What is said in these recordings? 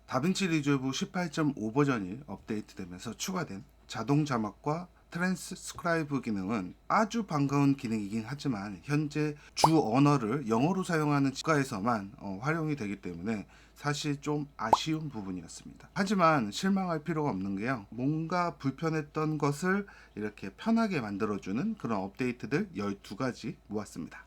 다빈치 리졸브 18.5 버전이 업데이트되면서 추가된 자동 자막과 트랜스크라이브 기능은 아주 반가운 기능이긴 하지만 현재 주 언어를 영어로 사용하는 국가에서만 활용이 되기 때문에 사실 좀 아쉬운 부분이었습니다. 하지만 실망할 필요가 없는 게요, 뭔가 불편했던 것을 이렇게 편하게 만들어주는 그런 업데이트들 12가지 모았습니다.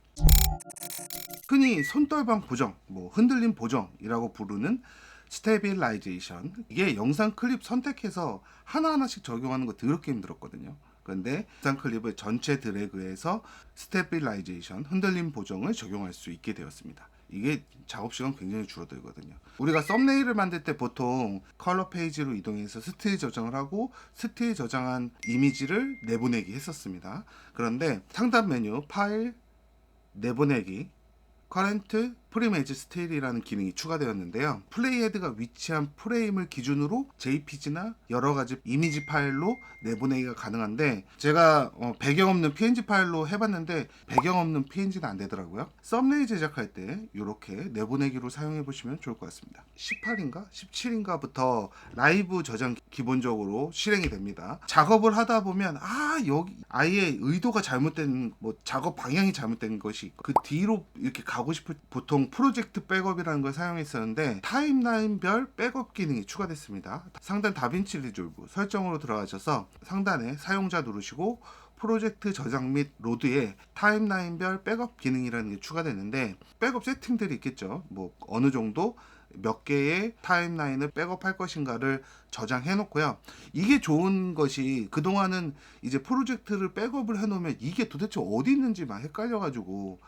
흔히 손떨방 보정, 흔들림 보정이라고 부르는 스테빌라이제이션, 이게 영상 클립 선택해서 하나하나씩 적용하는 거 더럽게 힘들었거든요. 그런데 영상 클립을 전체 드래그해서 스테빌라이제이션, 흔들림 보정을 적용할 수 있게 되었습니다. 이게 작업 시간 굉장히 줄어들거든요. 우리가 썸네일을 만들 때 보통 컬러 페이지로 이동해서 스틸 저장을 하고 스틸 저장한 이미지를 내보내기 했었습니다. 그런데 상단 메뉴 파일 내보내기 커런트 프리메이지 스틸이라는 기능이 추가되었는데요. 플레이헤드가 위치한 프레임을 기준으로 JPG나 여러가지 이미지 파일로 내보내기가 가능한데, 제가 배경 없는 PNG 파일로 해봤는데 배경 없는 PNG는 안 되더라고요. 썸네일 제작할 때 이렇게 내보내기로 사용해 보시면 좋을 것 같습니다. 18인가 17인가부터 라이브 저장 기본적으로 실행이 됩니다. 작업을 하다 보면 여기 아예 의도가 잘못된, 작업 방향이 잘못된 것이 그 뒤로 이렇게 가고 싶을, 보통 프로젝트 백업이라는 걸 사용했었는데 타임라인별 백업 기능이 추가됐습니다. 상단 다빈치 리졸브 설정으로 들어가셔서 상단에 사용자 누르시고 프로젝트 저장 및 로드에 타임라인별 백업 기능이라는 게 추가됐는데, 백업 세팅들이 있겠죠. 어느 정도 몇 개의 타임라인을 백업할 것인가를 저장해 놓고요. 이게 좋은 것이, 그동안은 이제 프로젝트를 백업을 해 놓으면 이게 도대체 어디 있는지 막 헷갈려 가지고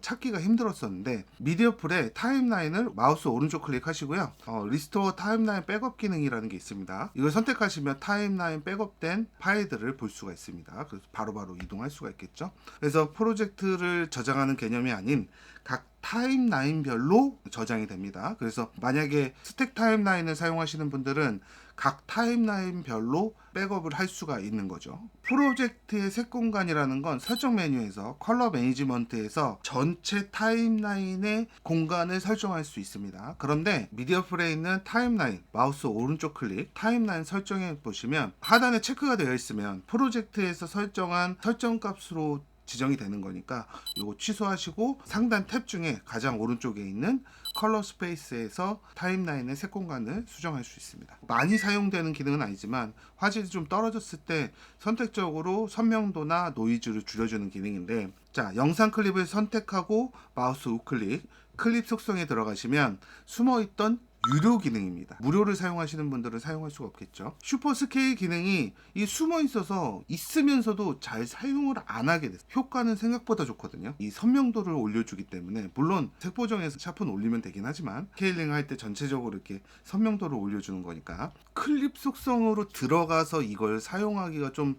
찾기가 힘들었었는데, 미디어 풀에 타임라인을 마우스 오른쪽 클릭하시고요. 리스토어 타임라인 백업 기능이라는 게 있습니다. 이걸 선택하시면 타임라인 백업된 파일들을 볼 수가 있습니다. 그래서 바로바로 이동할 수가 있겠죠. 그래서 프로젝트를 저장하는 개념이 아닌 각 타임라인별로 저장이 됩니다. 그래서 만약에 스택 타임라인을 사용하시는 분들은 각 타임라인별로 백업을 할 수가 있는 거죠. 프로젝트의 색 공간이라는 건 설정 메뉴에서 컬러 매니지먼트에서 전체 타임라인의 공간을 설정할 수 있습니다. 그런데 미디어 풀에 있는 타임라인 마우스 오른쪽 클릭 타임라인 설정해 보시면 하단에 체크가 되어 있으면 프로젝트에서 설정한 설정 값으로 지정이 되는 거니까 이거 취소하시고 상단 탭 중에 가장 오른쪽에 있는 컬러 스페이스에서 타임라인의 색 공간을 수정할 수 있습니다. 많이 사용되는 기능은 아니지만 화질이 좀 떨어졌을 때 선택적으로 선명도나 노이즈를 줄여주는 기능인데, 자, 영상 클립을 선택하고 마우스 우클릭 클립 속성에 들어가시면 숨어있던 유료 기능입니다. 무료를 사용하시는 분들은 사용할 수가 없겠죠. 슈퍼 스케일 기능이 이 숨어 있어서 있으면서도 잘 사용을 안 하게 됐어요. 효과는 생각보다 좋거든요. 이 선명도를 올려주기 때문에, 물론 색 보정에서 샤프는 올리면 되긴 하지만 스케일링 할 때 전체적으로 이렇게 선명도를 올려주는 거니까 클립 속성으로 들어가서 이걸 사용하기가 좀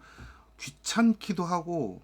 귀찮기도 하고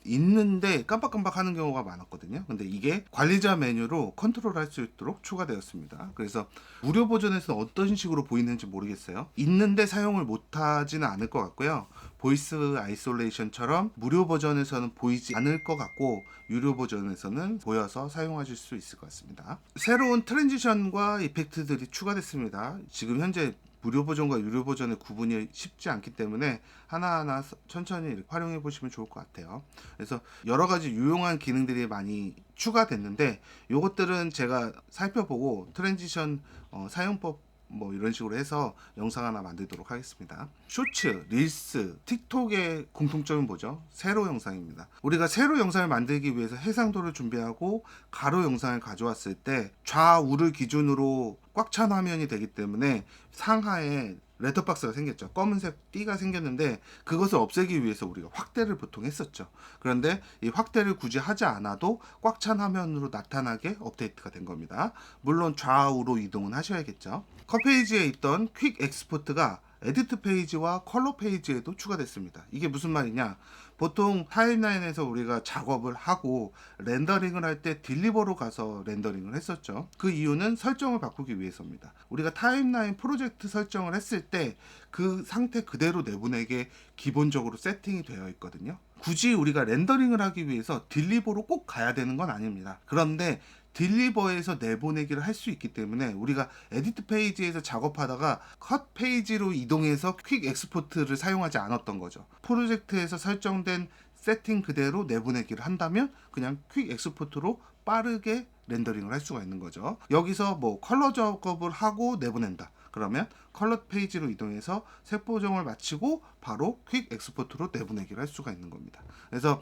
있는데 깜빡깜빡 하는 경우가 많았거든요. 근데 이게 관리자 메뉴로 컨트롤할 수 있도록 추가되었습니다. 그래서 무료 버전에서는 어떤 식으로 보이는지 모르겠어요. 있는데 사용을 못하지는 않을 것 같고요. 보이스 아이솔레이션처럼 무료 버전에서는 보이지 않을 것 같고 유료 버전에서는 보여서 사용하실 수 있을 것 같습니다. 새로운 트랜지션과 이펙트들이 추가됐습니다. 지금 현재 무료 버전과 유료 버전의 구분이 쉽지 않기 때문에 하나하나 천천히 활용해 보시면 좋을 것 같아요. 그래서 여러 가지 유용한 기능들이 많이 추가됐는데, 이것들은 제가 살펴보고 트랜지션 사용법 이런 식으로 해서 영상 하나 만들도록 하겠습니다. 쇼츠, 릴스, 틱톡의 공통점은 뭐죠? 세로 영상입니다. 우리가 세로 영상을 만들기 위해서 해상도를 준비하고 가로 영상을 가져왔을 때 좌우를 기준으로 꽉 찬 화면이 되기 때문에 상하에 레터박스가 생겼죠. 검은색 띠가 생겼는데 그것을 없애기 위해서 우리가 확대를 보통 했었죠. 그런데 이 확대를 굳이 하지 않아도 꽉 찬 화면으로 나타나게 업데이트가 된 겁니다. 물론 좌우로 이동은 하셔야겠죠. 컷 페이지에 있던 퀵 엑스포트가 에디트 페이지와 컬러 페이지에도 추가됐습니다. 이게 무슨 말이냐? 보통 타임라인에서 우리가 작업을 하고 렌더링을 할 때 딜리버로 가서 렌더링을 했었죠. 그 이유는 설정을 바꾸기 위해서입니다. 우리가 타임라인 프로젝트 설정을 했을 때 그 상태 그대로 내보내게 기본적으로 세팅이 되어 있거든요. 굳이 우리가 렌더링을 하기 위해서 딜리버로 꼭 가야 되는 건 아닙니다. 그런데 딜리버에서 내보내기를 할 수 있기 때문에 우리가 에디트 페이지에서 작업하다가 컷 페이지로 이동해서 퀵 엑스포트를 사용하지 않았던 거죠. 프로젝트에서 설정된 세팅 그대로 내보내기를 한다면 그냥 퀵 엑스포트로 빠르게 렌더링을 할 수가 있는 거죠. 여기서 뭐 컬러 작업을 하고 내보낸다. 그러면 컬러 페이지로 이동해서 색 보정을 마치고 바로 퀵 엑스포트로 내보내기를 할 수가 있는 겁니다. 그래서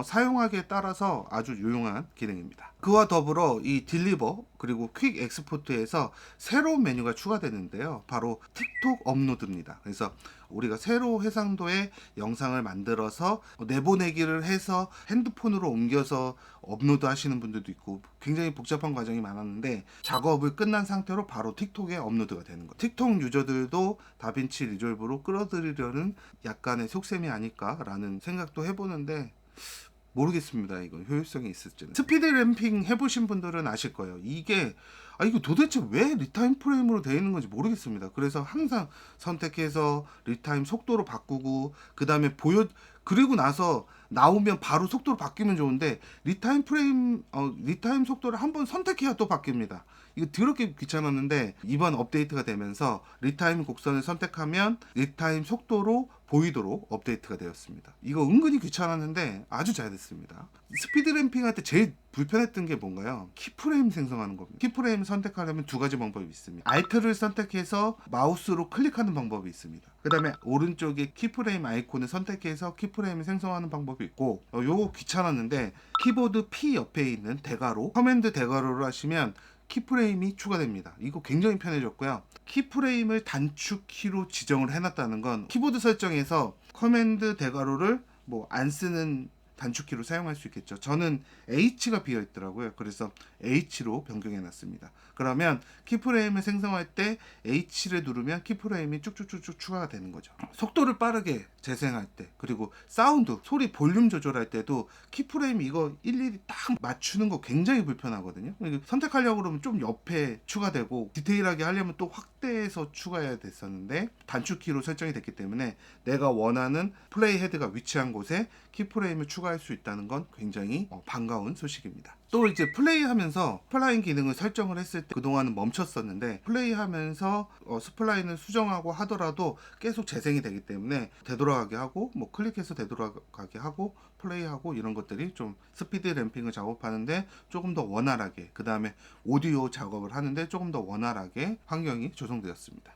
사용하기에 따라서 아주 유용한 기능입니다. 그와 더불어 이 딜리버 그리고 퀵 엑스포트에서 새로운 메뉴가 추가되는데요. 바로 틱톡 업로드입니다. 그래서 우리가 세로 해상도의 영상을 만들어서 내보내기를 해서 핸드폰으로 옮겨서 업로드 하시는 분들도 있고 굉장히 복잡한 과정이 많았는데 작업을 끝난 상태로 바로 틱톡에 업로드가 되는 거예요. 틱톡 유저들도 다빈치 리졸브로 끌어들이려는 약간의 속셈이 아닐까라는 생각도 해보는데 모르겠습니다. 이건 효율성이 있을지는. 스피드 램핑 해보신 분들은 아실 거예요. 이게 이거 도대체 왜 리타임 프레임으로 되어 있는 건지 모르겠습니다. 그래서 항상 선택해서 리타임 속도로 바꾸고 그 다음에 그리고 나서 나오면 바로 속도로 바뀌면 좋은데 리타임 속도를 한번 선택해야 또 바뀝니다. 이거 더럽게 귀찮았는데 이번 업데이트가 되면서 리타임 곡선을 선택하면 리타임 속도로 보이도록 업데이트가 되었습니다. 이거 은근히 귀찮았는데 아주 잘 됐습니다. 스피드 램핑 할 때 제일 불편했던 게 뭔가요? 키프레임 생성하는 겁니다. 키프레임 선택하려면 두 가지 방법이 있습니다. Alt를 선택해서 마우스로 클릭하는 방법이 있습니다. 그 다음에 오른쪽에 키프레임 아이콘을 선택해서 키프레임을 생성하는 방법이 있고 요거 귀찮았는데 키보드 P 옆에 있는 대괄호 커맨드 대괄호를 하시면 키프레임이 추가됩니다. 이거 굉장히 편해졌고요. 키프레임을 단축키로 지정을 해놨다는 건 키보드 설정에서 커맨드 대괄호를 뭐 안 쓰는 단축키로 사용할 수 있겠죠. 저는 H가 비어 있더라고요. 그래서 H로 변경해 놨습니다. 그러면 키프레임을 생성할 때 H를 누르면 키프레임이 쭉쭉쭉쭉 추가가 되는 거죠. 속도를 빠르게 재생할 때 그리고 사운드, 소리 볼륨 조절할 때도 키프레임 이거 일일이 딱 맞추는 거 굉장히 불편하거든요. 선택하려고 그러면 좀 옆에 추가되고 디테일하게 하려면 또 확대해서 추가해야 됐었는데 단축키로 설정이 됐기 때문에 내가 원하는 플레이 헤드가 위치한 곳에 키프레임을 추가할 수 있다는 건 굉장히 반가운 소식입니다. 또 이제 플레이하면서 스플라인 기능을 설정을 했을 때 그동안은 멈췄었는데 플레이하면서 스플라인을 수정하고 하더라도 계속 재생이 되기 때문에 되돌아가게 하고 뭐 클릭해서 되돌아가게 하고 플레이하고 이런 것들이 좀 스피드 램핑을 작업하는데 조금 더 원활하게 그 다음에 오디오 작업을 하는데 조금 더 원활하게 환경이 조성되었습니다.